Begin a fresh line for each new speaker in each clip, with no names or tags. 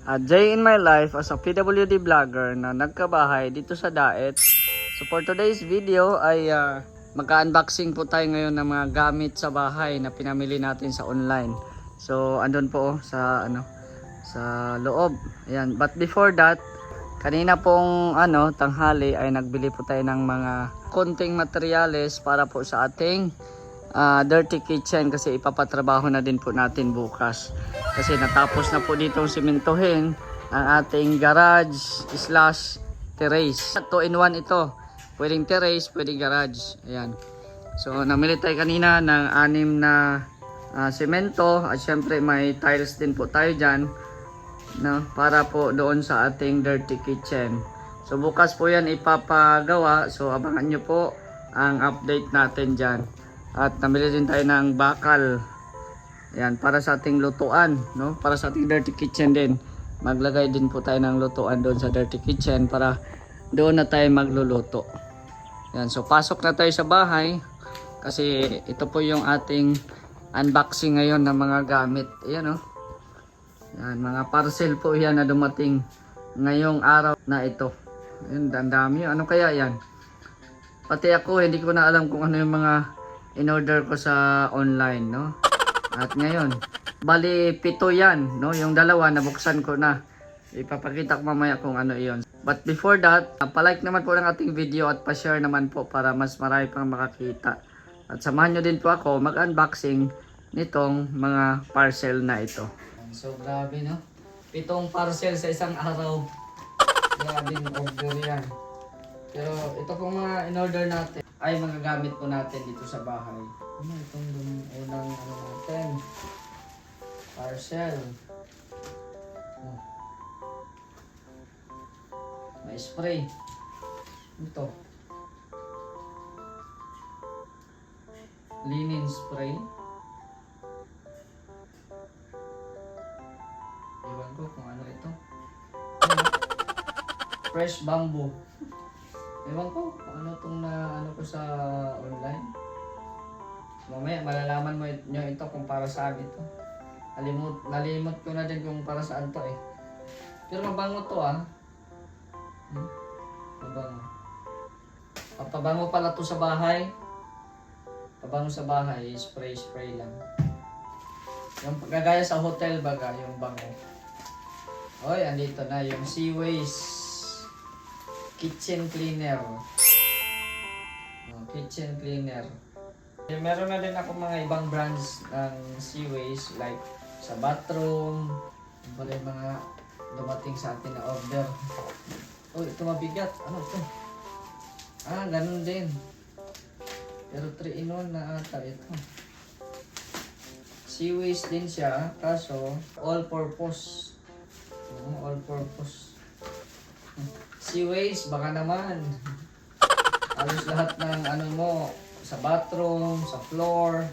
Day in my life as a PWD vlogger na nagkabahay dito sa Daet. So for today's video ay magka-unboxing po tayo ngayon ng mga gamit sa bahay na pinamili natin sa online. So andun po sa sa loob. Ayan. But before that, kanina pong tanghali ay nagbili po tayo ng mga konting materyales para po sa ating dirty kitchen kasi ipapatrabaho na din po natin bukas. Kasi natapos na po ditong simentohin ang ating garage slash terrace. 2-in-1 ito. Pwedeng terrace, pwedeng garage. Ayan. So namili tayo kanina ng 6 na semento at syempre may tiles din po tayo dyan, no, para po doon sa ating dirty kitchen. So bukas po yan ipapagawa. So abangan nyo po ang update natin dyan. At namili din tayo ng bakal. Ayan, para sa ating lutuan, no? Para sa ating dirty kitchen din. Maglagay din po tayo ng lutuan doon sa dirty kitchen para doon na tayo magluluto. Ayan, so pasok na tayo sa bahay kasi ito po yung ating unboxing ngayon ng mga gamit. Ayan, oh. Ayan, mga parcel po yan na dumating ngayong araw na ito. Ayan, dandami. Ano kaya yan? Pati ako, hindi ko na alam kung ano yung mga in-order ko sa online, no? At ngayon, bali 7 yan, no? Yung dalawa nabuksan ko na. Ipapakita ko mamaya kung ano iyon. But before that, palike naman po ng ating video at pa-share naman po para mas marami pang makakita. At samahan nyo din po ako mag-unboxing nitong mga parcel na ito. So grabe, no? 7 parcel sa isang araw. Grabe yung order yan. Pero ito pong mga in-order natin ay magagamit po natin dito sa bahay. Ano itong unang natin? Parcel. Oh. May spray. Ito. Linen spray. Ewan ko kung ano ito. Fresh bamboo. Ewan ko kung ano itong ano ko sa online. Mamaya malalaman mo nyo ito kung para saan ito. Nalimot ko na din kung para saan to eh. Pero mabango to Mabango. Pabango pala to sa bahay. Pabango sa bahay, spray lang. Yung gagaya sa hotel baga, yung bango. Oy, andito na yung Seaways kitchen cleaner. Kitchen cleaner. Meron na din ako mga ibang brands ng Seaways like sa bathroom. Wala yung mga dumating sa atin na order. Oh, ito mabigat. Ano ito? Ganun din. Pero 3-in-1 na ata ito. Seaways din siya, kaso all-purpose. All-purpose. Seaways, baka naman. Halos lahat ng ano mo, sa bathroom, sa floor,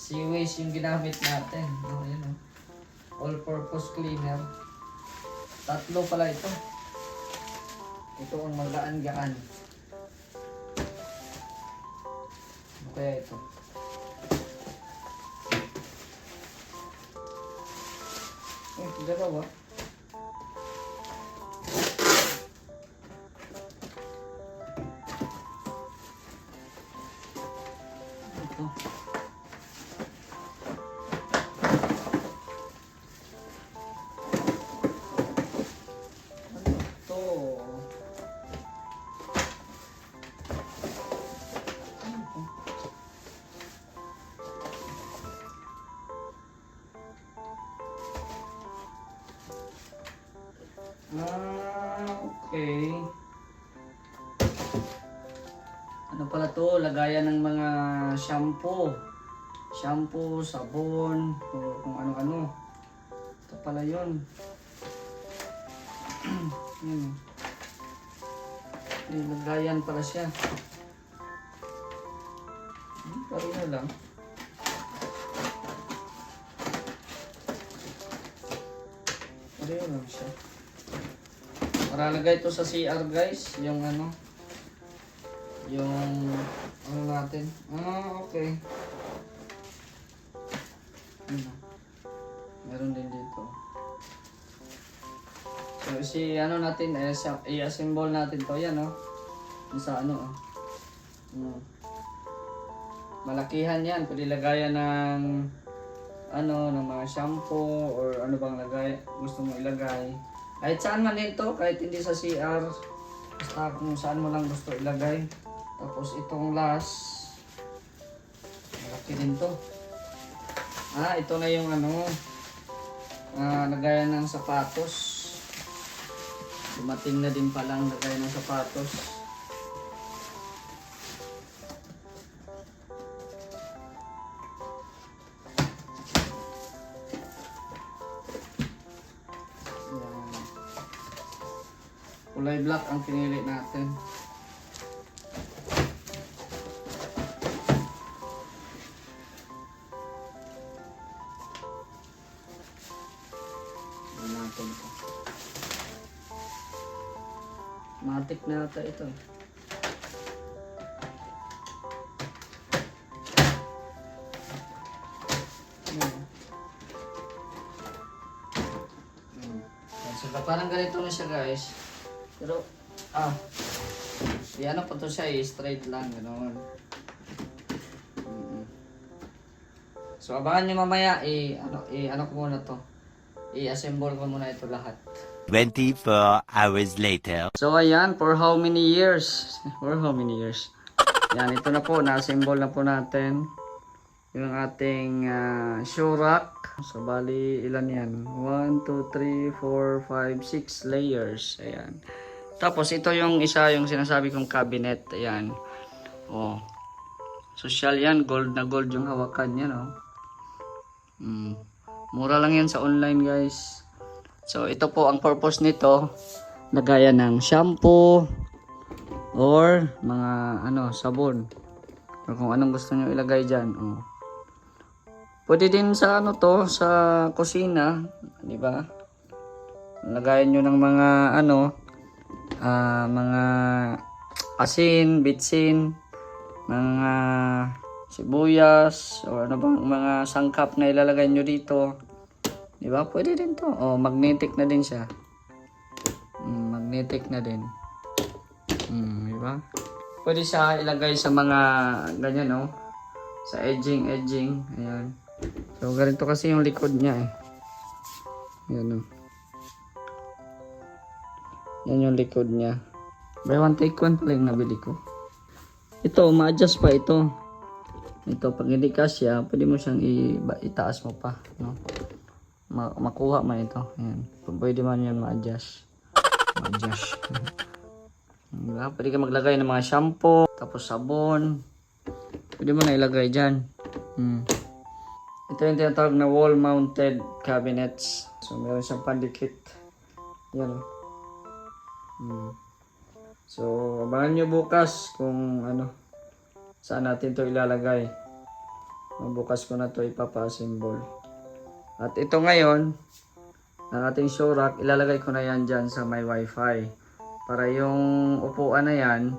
Seaways yung ginamit natin. Ayan, all-purpose cleaner. 3 pala ito. Ito ang magaan-gaan. Ano kaya ito? Dalawa. Okay. Ano pala to? Lagayan ng mga shampoo. Shampoo, sabon, o kung ano-ano. Ito pala yun. Lagayan pala siya. Pareho lang. Pareho lang siya. Para lagay ito sa CR guys, yung yung natin. Okay. Meron din dito. ano natin, i-assemble natin to. Yan, no? Sa ano, malakihan yan. Pwede lagayan ng ng mga shampoo or ano bang gusto mo ilagay. Kahit saan man ito, kahit hindi sa CR, basta kung saan mo lang gusto ilagay. Tapos itong last, malaki din to. Ito na yung lagayan ng sapatos. Dumating na din palang lagayan ng sapatos. Kulay black ang pinili natin. Natin ito. Matik na ata ito. So, parang ganito na siya, guys. Pero, ano pa to siya, straight lang, gano'n. So, abangan nyo mamaya, ano ko muna to. I-assemble ko muna ito lahat.
24 hours later.
So, ayan, for how many years? For how many years? Yan, ito na po, na-assemble na po natin yung ating shoe rack. So, bali, ilan yan? 1, 2, 3, 4, 5, 6 layers. Ayan. Tapos, ito yung isa, yung sinasabi kong cabinet. Ayan. Oh. Social yan. Gold na gold yung hawakan yan, oh. Mura lang yan sa online, guys. So, ito po ang purpose nito. Lagayan ng shampoo or mga sabon. Or kung anong gusto nyo ilagay dyan. Oh. Pwede din sa sa kusina, di ba? Lagayan nyo ng mga mga asin, bitsin, mga sibuyas, o mga sangkap na ilalagay nyo dito. Di ba? Pwede din to. Oh, magnetic na din siya. Magnetic na din. Di ba? Pwede siya ilagay sa mga ganyan, no? Sa edging. Ayan. So, ganito kasi yung likod niya, eh. Ayan, no? Yan yung likod niya. Buy one take one pala yung nabili ko. Ito, ma-adjust pa ito. Ito, pag hindi kasya, pwede mo siyang itaas mo pa, no? Makuha man ito. Ayan. Pwede man yan ma-adjust. Diba? Pwede ka maglagay ng mga shampoo, tapos sabon. Pwede mo na ilagay dyan. Ito yung tinatawag na wall-mounted cabinets. So, meron siyang pandikit. Yan. So, abangan nyo bukas kung saan natin to ilalagay. Bukas ko na to ipapa-assemble. At ito ngayon, ang ating show rack, ilalagay ko na yan dyan sa may wifi. Para yung upuan na yan,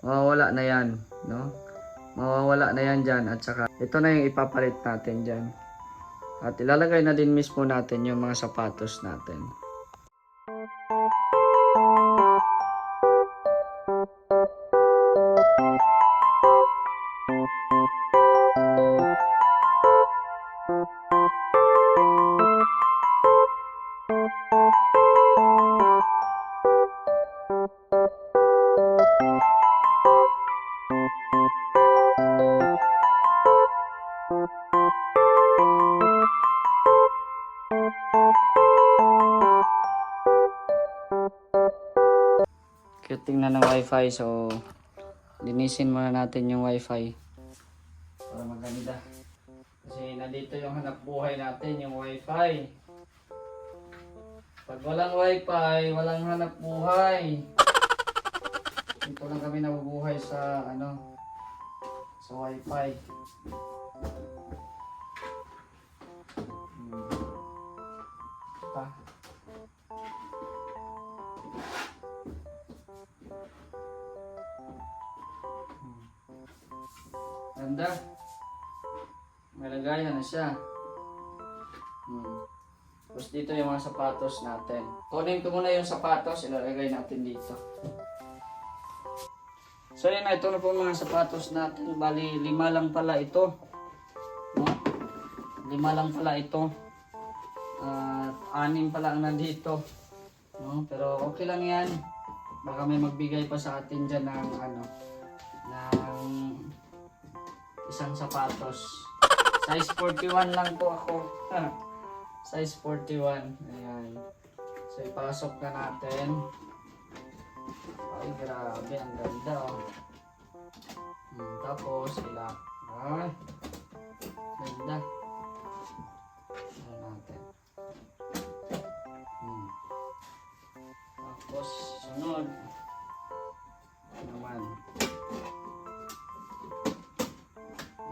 mawawala na yan. No? Mawawala na yan dyan. At saka, ito na yung ipapalit natin dyan. At ilalagay na din mismo natin yung mga sapatos natin. Cute tingnan ng wifi, so linisin muna natin yung wifi para maganda. Kasi nandito yung hanap buhay natin, yung wifi. Pag walang wifi, walang hanap buhay. Dito lang kami nabubuhay sa sa wifi. Ganda. May lagayan na siya. Tapos dito yung mga sapatos natin. Kunin ko muna yung sapatos, ilalagay natin dito. So yun na, ito na po mga sapatos natin. Bali, 5 lang pala ito. No? 5 lang pala ito. At 6 pala ang nandito. No? Pero okay lang yan. Baka may magbigay pa sa atin dyan ng ng isang sapatos. Size 41 lang po ako. Size 41. Ayan. So ipasok na natin. Ay grabe, ang ganda oh. Tapos ilak. Ay. Ganda. Ayan natin. Tapos sunod. Ano naman.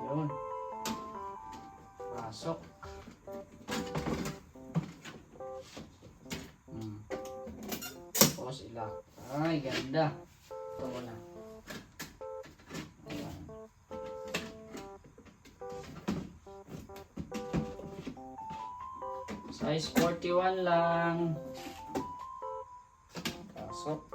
Yun. Pasok. Tapos ilak. Ay, ganda. Ito muna. Ayan. Size 41 lang. Pasok.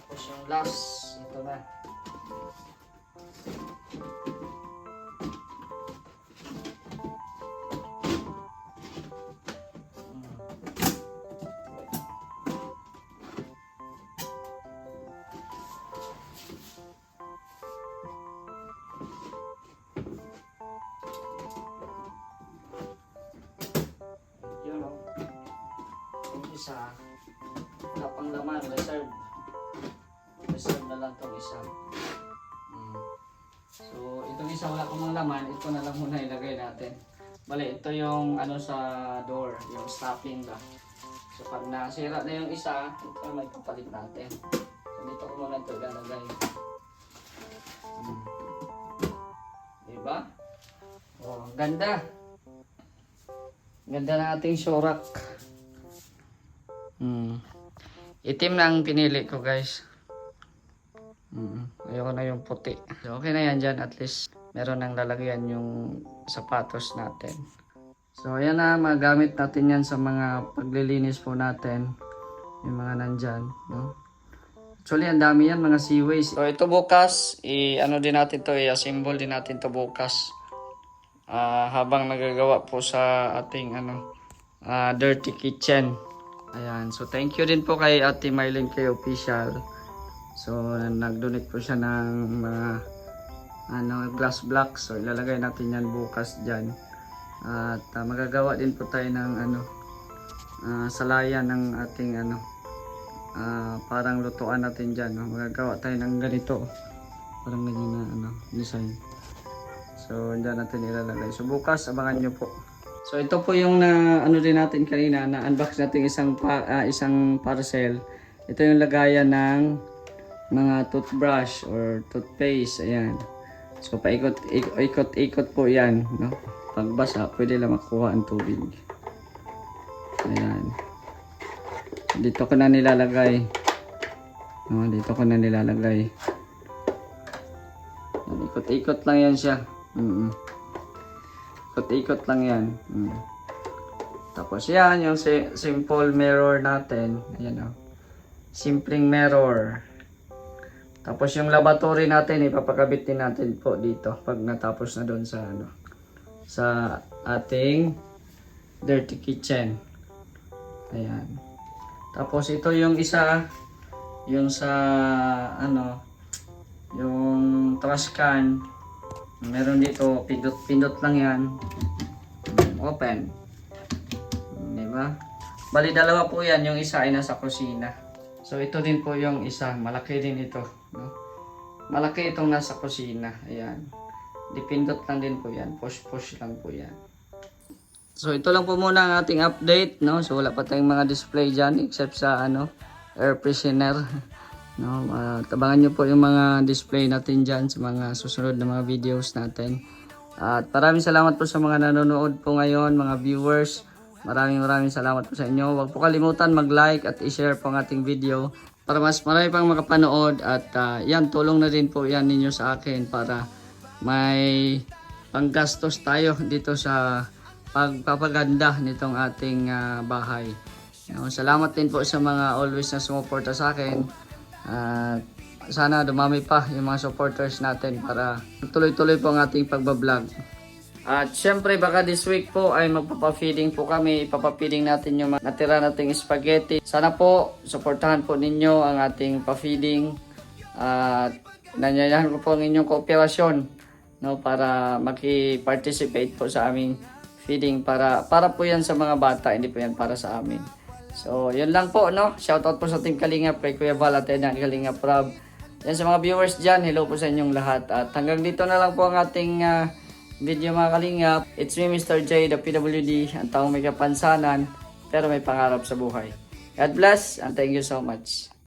Tapos yung last, ito na. Yun o. Yung isa, wala pang laman, reserve. Reserve na lang itong isa. So, itong isa wala pang laman, ito na lang muna ilagay natin. Bale, ito yung sa door, yung stopping ba. So, pag nasira na yung isa, ito may papalit natin. So, dito ko muna ito ilalagay. Diba? Oh, ang ganda. Ganda na ating shorak. Itim na ang pinili ko, guys. Ayoko na yung puti. So, okay na yan dyan. At least meron nang lalagyan yung sapatos natin. So ayan na, magamit natin yan sa mga paglilinis po natin. Yung mga nandyan. No? Actually, ang dami yan, mga seaways. So ito bukas, ano din natin to, i-assemble din natin to bukas. Habang nagagawa po sa ating dirty kitchen. Ayan, so thank you din po kay Ate Mylene K Official. So nag-donate po siya ng mga glass blocks. So ilalagay natin yan bukas dyan. At magagawa din po tayo ng salayan ng ating parang lutuan natin dyan. No? Magagawa tayo ng ganito. Parang ganyan na design. So dyan natin ilalagay. So bukas abangan nyo po. So ito po yung din natin kanina, na-unbox natin isang parcel. Ito yung lagayan ng mga toothbrush or toothpaste. Ayan. So paikot-ikot po yan. No? Pag basa, pwede lang makuha ang tubig. Ayan. Dito ko na nilalagay. No, dito ko na nilalagay. Ikot-ikot lang yan siya. Ikot-ikot lang yan. Tapos yan, yung simple mirror natin. Ayan o. Simpleng mirror. Tapos yung lavatory natin, ipapakabit din natin po dito. Pag natapos na doon sa ating dirty kitchen. Ayan. Tapos ito yung isa, yung sa yung trash can. Meron dito, pindot lang yan. Open. Diba? Bali dalawa po yan, yung isa ay nasa kusina. So ito din po yung isa, malaki din ito. No? Malaki itong nasa kusina. Ayan. Dipindot lang din po yan, push lang po yan. So ito lang po muna ang ating update. No? So wala pa tayong mga display dyan except sa air freshener. No, at abangan nyo po yung mga display natin dyan sa mga susunod na mga videos natin. At maraming salamat po sa mga nanonood po ngayon, mga viewers. Maraming salamat po sa inyo. Huwag po kalimutan mag-like at i-share po ang ating video para mas marami pang makapanood. At yan, tulong na din po yan ninyo sa akin para may panggastos tayo dito sa pagpapaganda nitong ating bahay. No, salamat din po sa mga always na sumuporta sa akin. At sana dumami pa yung mga supporters natin para tuloy-tuloy po ang ating pagbablog. At syempre baka this week po ay magpapafeeding po kami. Ipapafeeding natin yung mga natira nating spaghetti. Sana po suportahan po ninyo ang ating pa-feeding. At nanyayahan ko po ang inyong kooperasyon, no, para maki-participate po sa aming feeding para po yan sa mga bata, hindi po yan para sa amin. So, yun lang po, no? Shoutout po sa Team Kalingap, kay Kuya Val at ng Kalingap Rob. Yan sa mga viewers dyan, hello po sa inyong lahat. At hanggang dito na lang po ang ating video mga Kalingap. It's me, Mr. J, the PWD, ang taong may kapansanan, pero may pangarap sa buhay. God bless and thank you so much.